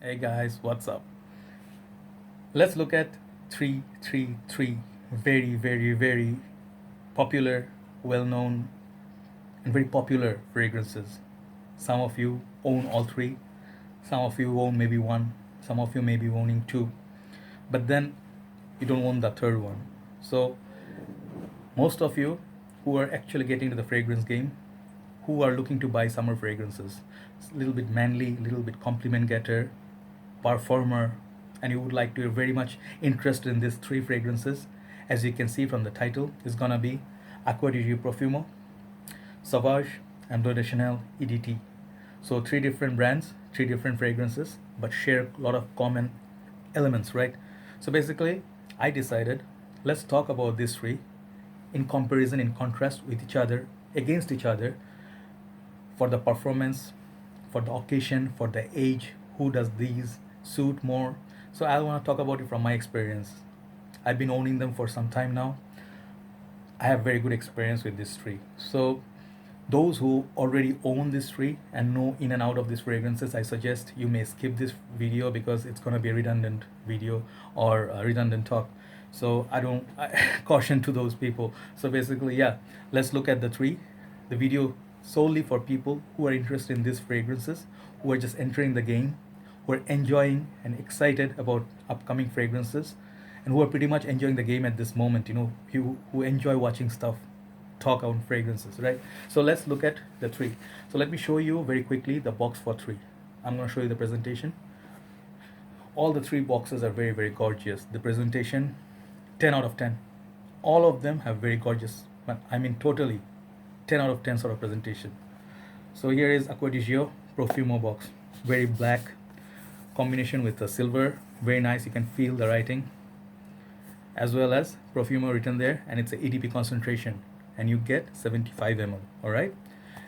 Hey guys, what's up? Let's look at 333 very popular, well known, and very popular fragrances. Some of you own all three, some of you own maybe one, some of you may be owning two, but then you don't own the third one. So, most of you who are actually getting to the fragrance game, who are looking to buy summer fragrances, it's a little bit manly, a little bit compliment getter, performer, and you would like to, you're very much interested in these three fragrances, as you can see from the title, is gonna be Aqua di Gio Profumo, Sauvage, and Bleu De Chanel EDT. So three different brands, three different fragrances, but share a lot of common elements, right? So basically, I decided let's talk about these three in comparison, in contrast with each other, against each other, for the performance, for the occasion, for the age, who does these suit more. So I want to talk about it from my experience. I've been owning them for some time now. I have very good experience with this tree. So those who already own this tree and know in and out of these fragrances, I suggest you may skip this video because it's going to be a redundant video or a redundant talk. So I caution to those people. So basically, yeah, let's look at the three. The video solely for people who are interested in these fragrances, who are just entering the game, who are enjoying and excited about upcoming fragrances, and who are pretty much enjoying the game at this moment. Who enjoy watching stuff talk on fragrances, right? So let's look at the three. So let me show you very quickly the box for three. I'm going to show you the presentation. All the three boxes are very gorgeous. The presentation, 10 out of 10. All of them have very gorgeous, but I mean totally 10 out of 10 sort of presentation. So here is Aqua di Gio Profumo box. Very black combination with the silver. Very nice. You can feel the writing, as well as Profumo written there, and it's a EDP concentration, and you get 75 ml. All right.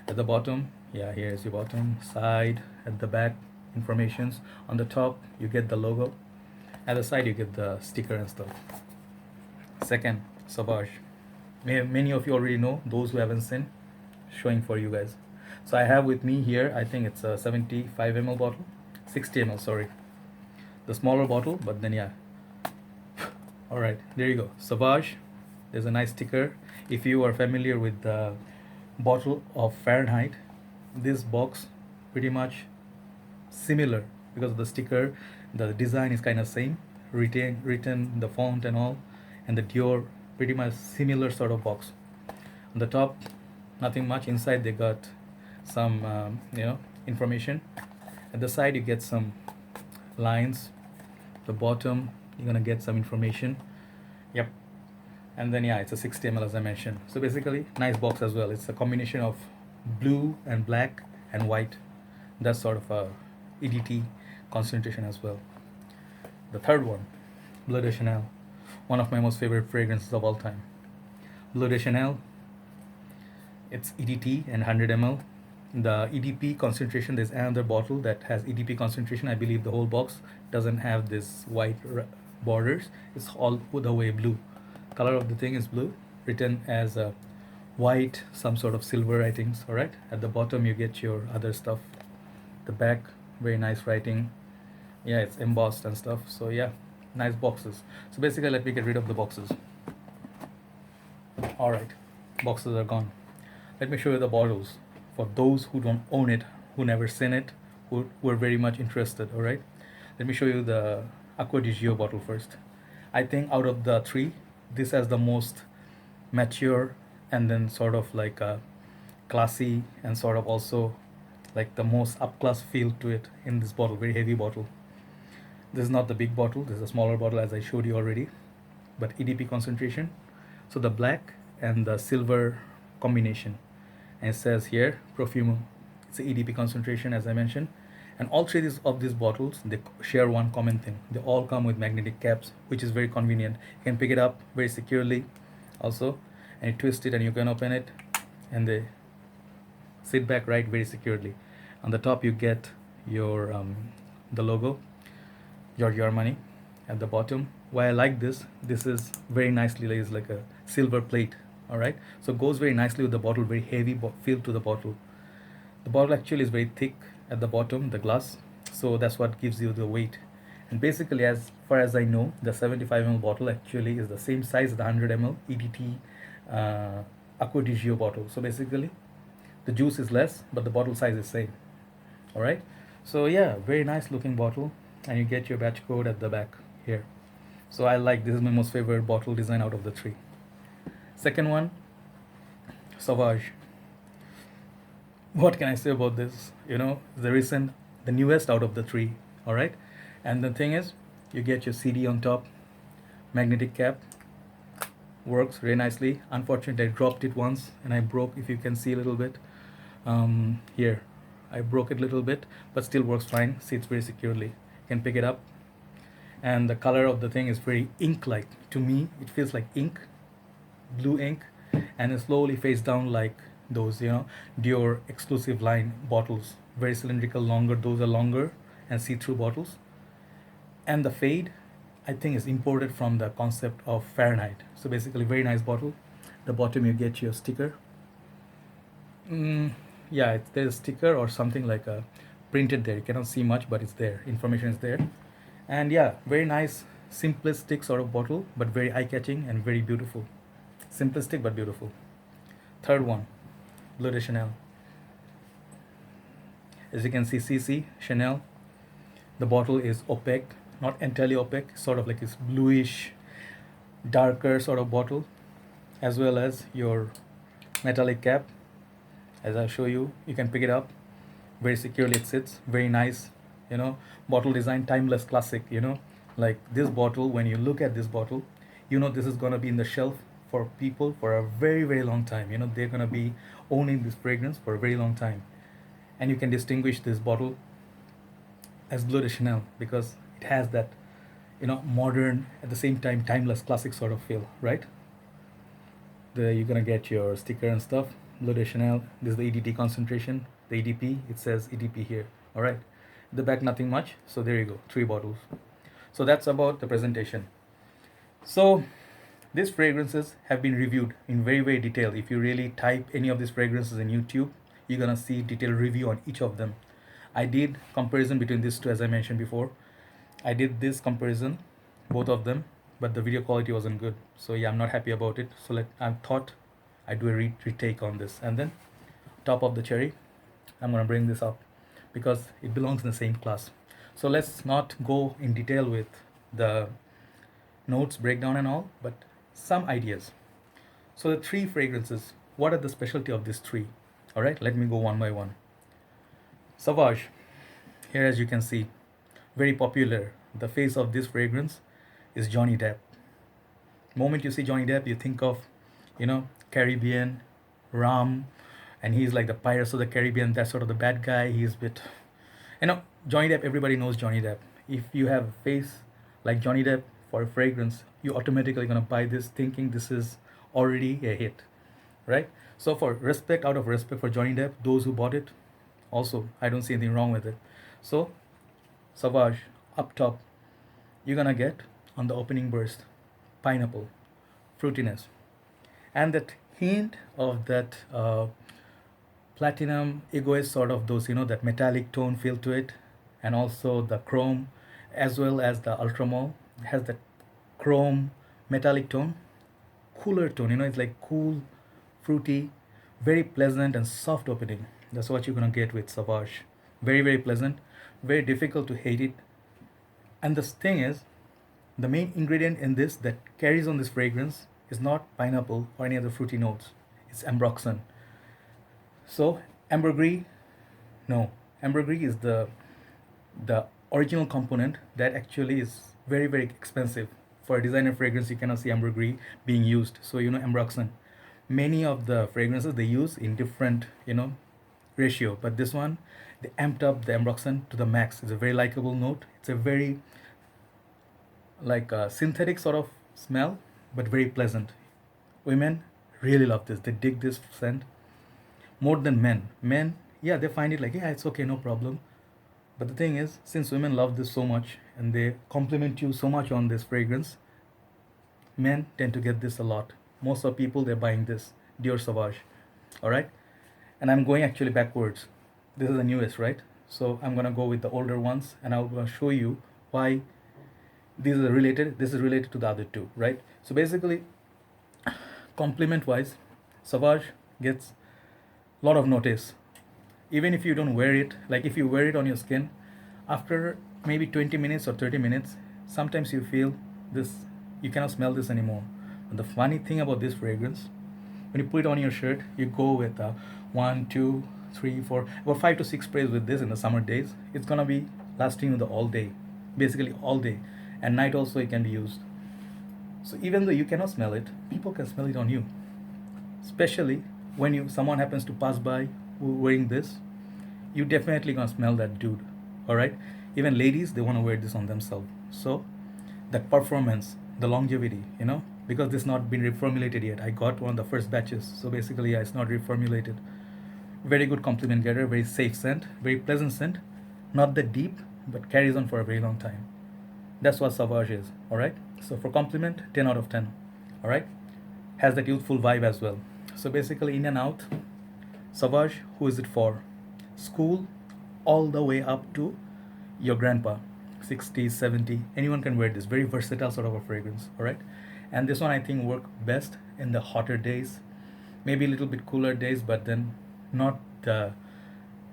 At the bottom, yeah, here's your bottom side. At the back, informations. On the top, you get the logo. At the side, you get the sticker and stuff. Second, Sauvage. Many of you already know. Those who haven't seen, showing for you guys. So I have with me here, I think it's a 75 ml bottle, 60 ml, sorry, the smaller bottle, but then yeah. All right, there you go, Sauvage. There's a nice sticker. If you are familiar with the bottle of Fahrenheit, this box pretty much similar because of the sticker. The design is kind of same, written the font and all, and the Dior, pretty much similar sort of box. On the top, nothing much. Inside they got some information. At the side you get some lines. The bottom you're gonna get some information. Yep. And then yeah, it's a 60 ml as I mentioned. So basically nice box as well. It's a combination of blue and black and white. That's sort of a EDT concentration as well. The third one, Bleu De Chanel, one of my most favorite fragrances of all time. Bleu De Chanel, it's EDT and 100 ml. The EDP concentration, there's another bottle that has EDP concentration. I believe the whole box doesn't have this white borders. It's all the way blue. Color of the thing is blue, written as a white, some sort of silver writings. All right. At the bottom you get your other stuff. The back, very nice writing. Yeah, it's embossed and stuff. So yeah, nice boxes. So basically, let me get rid of the boxes. All right, boxes are gone. Let me show you the bottles for those who don't own it, who never seen it, who are very much interested. All right, let me show you the Acqua di Gio bottle first. I think out of the three, this has the most mature and then sort of like a classy and sort of also like the most up class feel to it in this bottle. Very heavy bottle. This is not the big bottle. This is a smaller bottle as I showed you already, but EDP concentration. So the black and the silver combination, and it says here Profumo. It's a EDP concentration as I mentioned, and all three of these bottles, they share one common thing. They all come with magnetic caps, which is very convenient. You can pick it up very securely also, and you twist it and you can open it, and they sit back right very securely. On the top you get your the logo, Gerogio Armani. At the bottom, why I like this is very nicely lays like a silver plate. All right, so it goes very nicely with the bottle. Very heavy feel to the bottle. The bottle actually is very thick at the bottom, the glass, so that's what gives you the weight. And basically, as far as I know, the 75 ml bottle actually is the same size as the 100 ml EDT Acqua di Gio bottle. So basically the juice is less but the bottle size is same. All right, so yeah, very nice looking bottle, and you get your batch code at the back here. So I like, this is my most favorite bottle design out of the three. Second one, Sauvage. What can I say about this? The newest out of the three. All right, and the thing is, you get your CD on top, magnetic cap, works very nicely. Unfortunately, I dropped it once and I broke, if you can see a little bit here, I broke it a little bit, but still works fine, sits very securely. You can pick it up, and the color of the thing is very ink like. To me it feels like ink, blue ink, and it slowly fades down like those Dior exclusive line bottles, very cylindrical, longer. Those are longer and see-through bottles. And the fade, I think, is imported from the concept of Fahrenheit. So basically very nice bottle. The bottom you get your sticker. Yeah, there's a sticker or something like a printed there. You cannot see much, but it's there, information is there. And yeah, very nice simplistic sort of bottle, but very eye-catching and very beautiful. Simplistic but beautiful. Third one, Bleu De Chanel. As you can see, CC Chanel. The bottle is opaque, not entirely opaque, sort of like this bluish, darker sort of bottle, as well as your metallic cap. As I'll show you, you can pick it up very securely. It sits very nice, bottle design, timeless, classic. Like this bottle, when you look at this bottle, this is gonna be in the shelf for people for a very, very long time. They're gonna be owning this fragrance for a very long time, and you can distinguish this bottle as Bleu De Chanel because it has that modern, at the same time timeless, classic sort of feel, right? You're gonna get your sticker and stuff. Bleu De Chanel. This is the EDT concentration, the EDP. It says EDP here. All right, the back nothing much. So there you go, 3 bottles. So that's about the presentation. So these fragrances have been reviewed in very, very detail. If you really type any of these fragrances in YouTube, you're gonna see detailed review on each of them. I did comparison between these two, as I mentioned before. I did this comparison, both of them, but the video quality wasn't good. So yeah, I'm not happy about it. So I thought I'd do a retake on this. And then top of the cherry, I'm gonna bring this up because it belongs in the same class. So let's not go in detail with the notes breakdown and all, but some ideas. So the 3 fragrances, what are the specialty of these 3? All right, let me go one by one. Sauvage, here as you can see, very popular. The face of this fragrance is Johnny Depp. Moment you see Johnny Depp, you think of Caribbean, rum, and he's like the Pirates of the Caribbean, that sort of the bad guy. He's a bit, Johnny Depp, everybody knows Johnny Depp. If you have a face like Johnny Depp for a fragrance, you're automatically gonna buy this thinking this is already a hit, right? So out of respect for Johnny Depp, those who bought it, also, I don't see anything wrong with it. So Sauvage, up top, you're gonna get on the opening burst pineapple, fruitiness, and that hint of that platinum egoist sort of those, that metallic tone feel to it, and also the chrome, as well as the ultramol has that chrome metallic tone, cooler tone. It's like cool, fruity, very pleasant and soft opening. That's what you're gonna get with Sauvage. Very, very pleasant, very difficult to hate it. And the thing is, the main ingredient in this that carries on this fragrance is not pineapple or any other fruity notes. It's ambroxan. So ambergris, no, ambergris is the original component that actually is very, very expensive. For a designer fragrance, you cannot see ambergris being used. So ambroxan. Many of the fragrances they use in different ratio, but this one they amped up the ambroxan to the max. It's a very likable note. It's a very like a synthetic sort of smell, but very pleasant. Women really love this. They dig this scent more than men. Men, yeah, they find it like, yeah, it's okay, no problem. But the thing is, since women love this so much and they compliment you so much on this fragrance, men tend to get this a lot. Most of people, they're buying this Dior Sauvage. All right, and I'm going actually backwards. This is the newest, right? So I'm gonna go with the older ones, and I'll show you why these are related. This is related to the other two, right? So basically, compliment wise, Sauvage gets a lot of notice. Even if you don't wear it, like if you wear it on your skin, after maybe 20 minutes or 30 minutes, sometimes you feel this, you cannot smell this anymore. And the funny thing about this fragrance, when you put it on your shirt, you go with one, two, three, four, about 5 to 6 sprays with this in the summer days. It's gonna be lasting you the all day, basically all day, and night also it can be used. So even though you cannot smell it, people can smell it on you. Especially when someone happens to pass by wearing this, you definitely gonna smell that dude. All right. Even ladies, they want to wear this on themselves. So that performance, the longevity, because this not been reformulated yet. I got one of the first batches, so basically, yeah, it's not reformulated. Very good compliment getter, very safe scent, very pleasant scent, not that deep, but carries on for a very long time. That's what Sauvage is. All right. So for compliment, 10 out of 10. All right. Has that youthful vibe as well. So basically, in and out, Sauvage, who is it for? School, all the way up to your grandpa, 60, 70. Anyone can wear this. Very versatile sort of a fragrance. All right. And this one I think work best in the hotter days, maybe a little bit cooler days, but then not the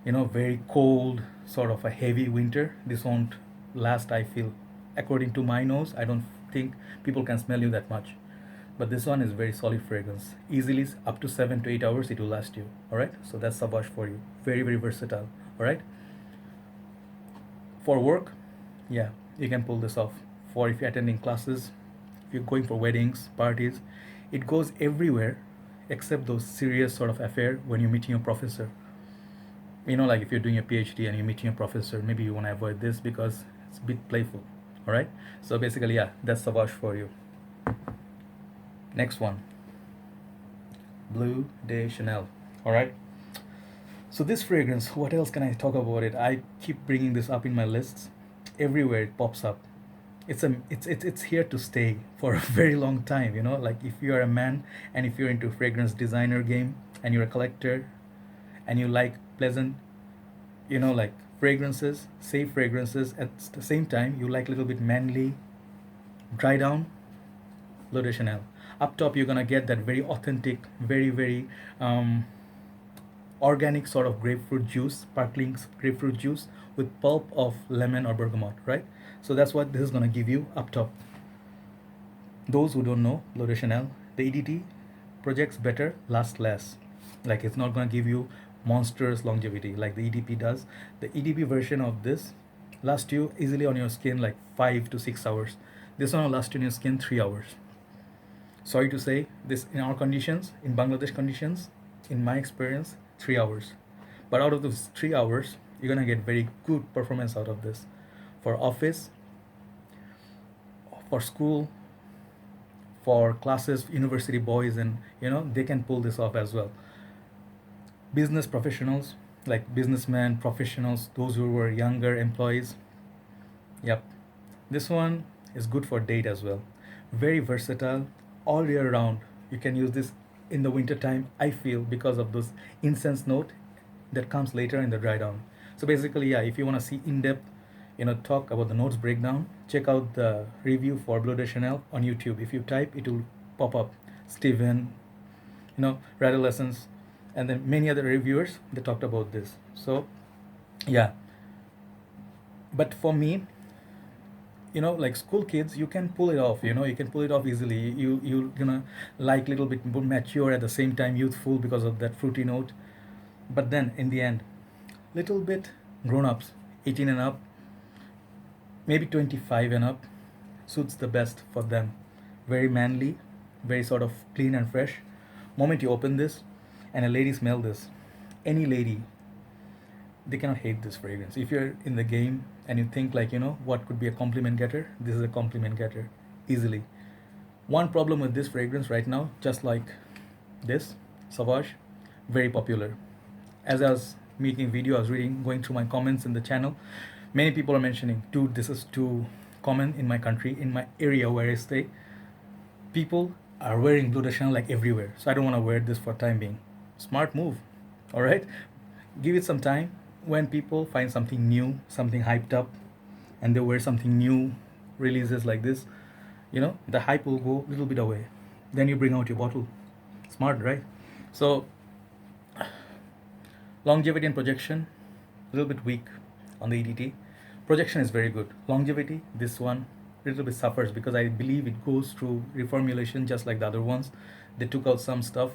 very cold sort of a heavy winter. This won't last, I feel. According to my nose, I don't think people can smell you that much. But this one is very solid fragrance. Easily up to 7 to 8 hours it will last you. All right. So that's Sauvage for you. Very, very versatile. All right. For work, yeah, you can pull this off. For if you're attending classes, if you're going for weddings, parties, it goes everywhere except those serious sort of affair when you're meeting your professor. Like if you're doing a PhD and you're meeting a professor, maybe you want to avoid this because it's a bit playful. All right. So basically, yeah, that's Sauvage for you. Next one, Bleu De Chanel. All right. So this fragrance, what else can I talk about it? I keep bringing this up in my lists. Everywhere it pops up. It's here to stay for a very long time. Like if you are a man and if you're into fragrance designer game and you're a collector, and you like pleasant, like fragrances, safe fragrances. At the same time, you like a little bit manly, dry down. Bleu De Chanel. Up top, you're gonna get that very authentic, very very organic sort of grapefruit juice, sparkling grapefruit juice with pulp of lemon or bergamot, right? So that's what this is gonna give you up top. Those who don't know, Bleu De Chanel, the EDT projects better, last less. Like it's not gonna give you monstrous longevity like the EDP does. The EDP version of this lasts you easily on your skin like 5 to 6 hours. This one will last you on your skin 3 hours. Sorry to say, this in our conditions, in Bangladesh conditions, in my experience, 3 hours. But out of those 3 hours, you're gonna get very good performance out of this. For office, for school, for classes, university boys, and they can pull this off as well. Business professionals, like businessmen, professionals, those who were younger employees. Yep. This one is good for date as well. Very versatile, all year round. You can use this in the winter time, I feel, because of those incense note that comes later in the dry down. So basically, yeah, if you want to see in-depth, talk about the notes breakdown, check out the review for Bleu De Chanel on YouTube. If you type, it will pop up. Steven, Rattle Essence, and then many other reviewers, they talked about this. So, yeah. But for me, like school kids, you can pull it off. You can pull it off easily. You're gonna like little bit more mature at the same time youthful because of that fruity note. But then in the end, little bit grown-ups, 18 and up, maybe 25 and up, suits the best for them. Very manly, very sort of clean and fresh. Moment you open this and a lady smell this, any lady, they cannot hate this fragrance. If you're in the game and you think like, what could be a compliment getter, this is a compliment getter easily. One problem with this fragrance right now, just like this Sauvage, very popular. As I was making video, I was going through my comments in the channel. Many people are mentioning, dude, this is too common in my country, in my area where I stay. People are wearing Bleu De Chanel like everywhere, so I don't want to wear this for time being. Smart move. All right, give it some time. when people find something new, something hyped up, and they wear something new releases like this, the hype will go a little bit away. Then you bring out your bottle. Smart, right? So longevity and projection, a little bit weak on the EDT. Projection is very good. Longevity, this one a little bit suffers because I believe it goes through reformulation just like the other ones. They took out some stuff,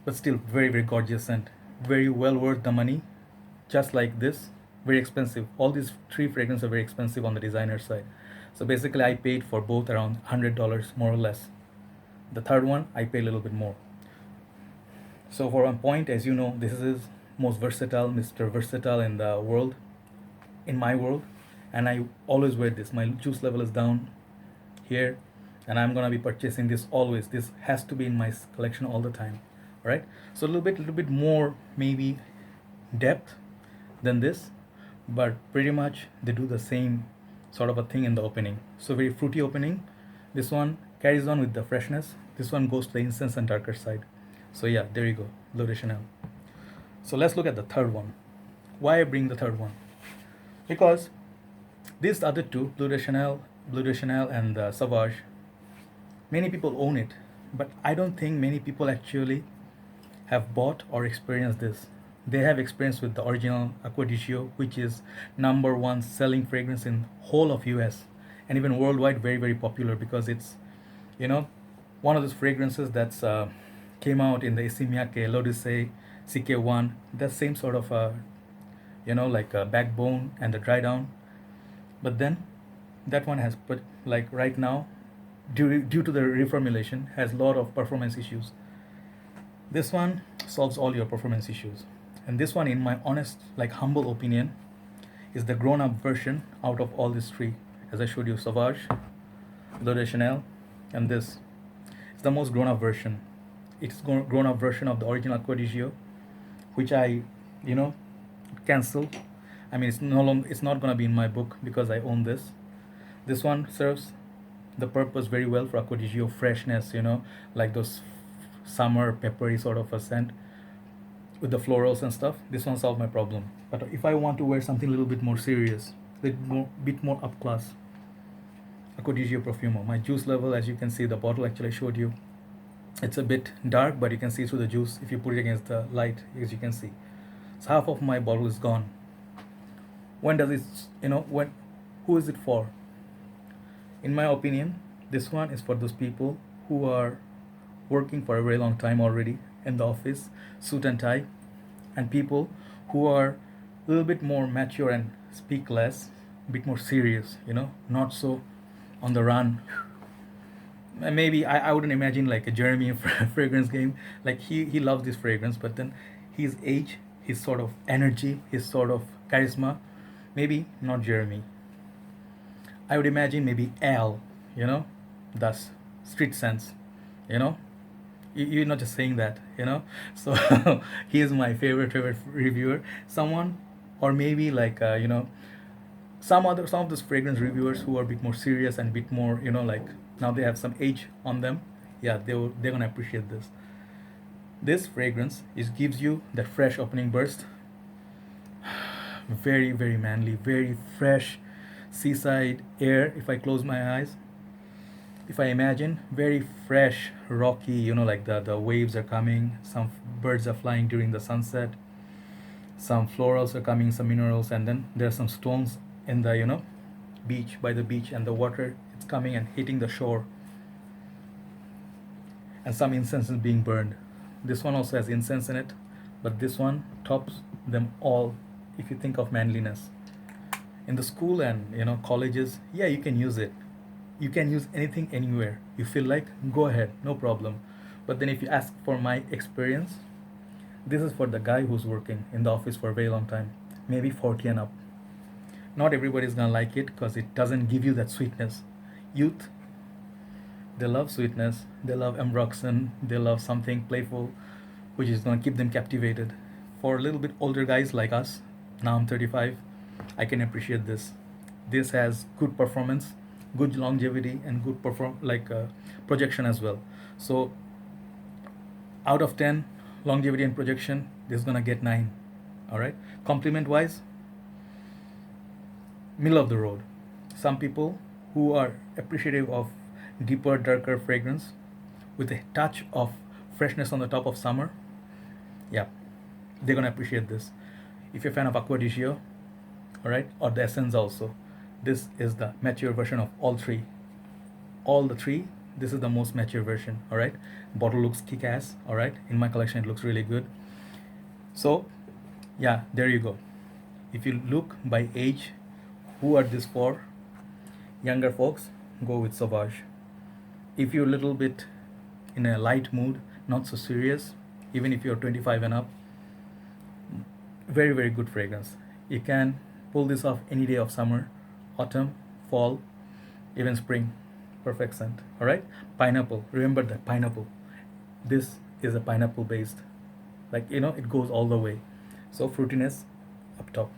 but still very, very gorgeous and very well worth the money. Just like this, very expensive. All these three fragrances are very expensive on the designer side. So basically I paid for both around $100 more or less. The third one I pay a little bit more. So for one point, as you know, this is most versatile Mr. Versatile in the world, in my world, and I always wear this. My juice level is down here, and I'm gonna be purchasing this always. This has to be in my collection all the time. All right. So a little bit more maybe depth than this, but pretty much they do the same sort of a thing in the opening. So very fruity opening. This one carries on with the freshness. This one goes to the incense and darker side. So yeah, there you go, Bleu De Chanel. So let's look at the third one. Why I bring the third one? Because these other two, Bleu De Chanel and Sauvage, many people own it, but I don't think many people actually have bought or experienced this. They have experience with the original Aqua di Gio, which is #1 selling fragrance in whole of US and even worldwide, very, very popular because it's, one of those fragrances that's came out in the Esimiake, L'Odyssey, CK1, that same sort of like a backbone and the dry down. But then that one has put, like right now, due to the reformulation, has a lot of performance issues. This one solves all your performance issues. And this one, in my honest, like humble opinion, is the grown up version out of all these three. As I showed you, Sauvage, Bleu De Chanel, and this. It's the most grown up version. It's grown up version of the original Aqua di Gio, which I, cancelled. I mean, it's not gonna be in my book because I own this. This one serves the purpose very well for Aqua di Gio freshness, like those summer peppery sort of a scent with the florals and stuff. This one solved my problem. But if I want to wear something a little bit more serious, bit more up class, Aqua di Gio Profumo. My juice level, as you can see, the bottle actually I showed you, it's a bit dark, but you can see through the juice if you put it against the light, as you can see. So half of my bottle is gone. When does it, who is it for? In my opinion, this one is for those people who are working for a very long time already in the office, suit and tie, and people who are a little bit more mature and speak less, a bit more serious, not so on the run. Maybe I wouldn't imagine like a Jeremy fragrance game. Like he loves this fragrance, but then his age, his sort of energy, his sort of charisma, maybe not Jeremy. I would imagine maybe Al, thus street sense, you know. You're not just saying that. So he is my favorite reviewer. Someone, or maybe like some of those fragrance reviewers who are a bit more serious and a bit more like now they have some age on them. Yeah, they're gonna appreciate this. This fragrance gives you that fresh opening burst. Very, very manly, very fresh seaside air. If I close my eyes, if I imagine, very fresh, rocky, like the waves are coming, some birds are flying during the sunset, some florals are coming, some minerals, and then there are some stones in the beach, by the beach, and the water, it's coming and hitting the shore, and some incense is being burned. This one also has incense in it, but this one tops them all if you think of manliness. In the school and colleges, yeah, you can use it. You can use anything anywhere you feel like, go ahead, no problem. But then if you ask for my experience, this is for the guy who's working in the office for a very long time, maybe 40 and up. Not everybody's gonna like it because it doesn't give you that sweetness. Youth, they love sweetness, they love ambroxan, they love something playful which is gonna keep them captivated. For a little bit older guys like us, now I'm 35, I can appreciate this. This has good performance, good longevity, and good projection as well. So out of 10 longevity and projection, this is gonna get 9 All right. Compliment wise, middle of the road. Some people who are appreciative of deeper, darker fragrance with a touch of freshness on the top of summer, yeah, they're gonna appreciate this. If you're a fan of Aqua di Gio, all right, or the Essence also, this is the mature version of all three. All the three, this is the most mature version. All right, bottle looks kick-ass. All right, in my collection it looks really good. So yeah, there you go. If you look by age, who are this for? Younger folks, go with Sauvage. If you're a little bit in a light mood, not so serious, even if you're 25 and up, very good fragrance. You can pull this off any day of summer, autumn, fall, even spring. Perfect scent. All right. Pineapple, remember that pineapple. This is a pineapple based, like, it goes all the way. So fruitiness up top.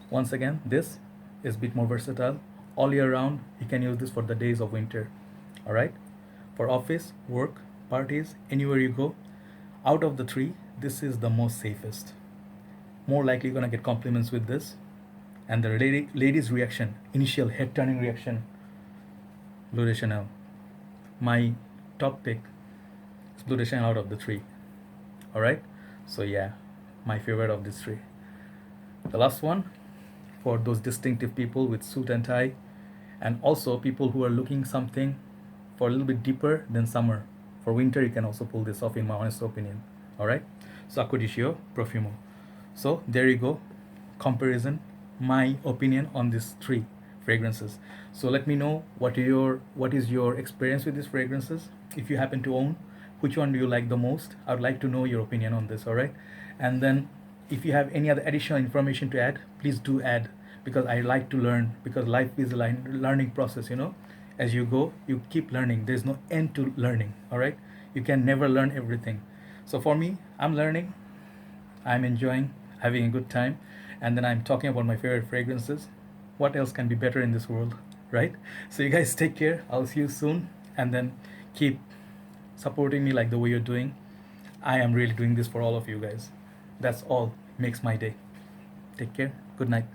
Once again, this is a bit more versatile. All year round, you can use this for the days of winter. All right. For office, work, parties, anywhere you go, out of the three, this is the most safest. More likely you're gonna get compliments with this. And the lady's reaction, initial head turning reaction, Bleu De Chanel. My top pick is Bleu De Chanel out of the three. Alright? So yeah, my favorite of these three. The last one, for those distinctive people with suit and tie, and also people who are looking something for a little bit deeper than summer. For winter, you can also pull this off, in my honest opinion. Alright? So Aqua di Gio Profumo. So there you go. Comparison, my opinion on these three fragrances. So let me know what is your experience with these fragrances. If you happen to own, which one do you like the most? I would like to know your opinion on this. All right. And then if you have any other additional information to add, please do add, because I like to learn, because life is a learning process. As you go, you keep learning. There's no end to learning. All right. You can never learn everything. So for me, I'm learning, I'm enjoying, having a good time, and then I'm talking about my favorite fragrances. What else can be better in this world, right? So you guys take care. I'll see you soon, and then keep supporting me like the way you're doing. I am really doing this for all of you guys. That's all makes my day. Take care. Good night.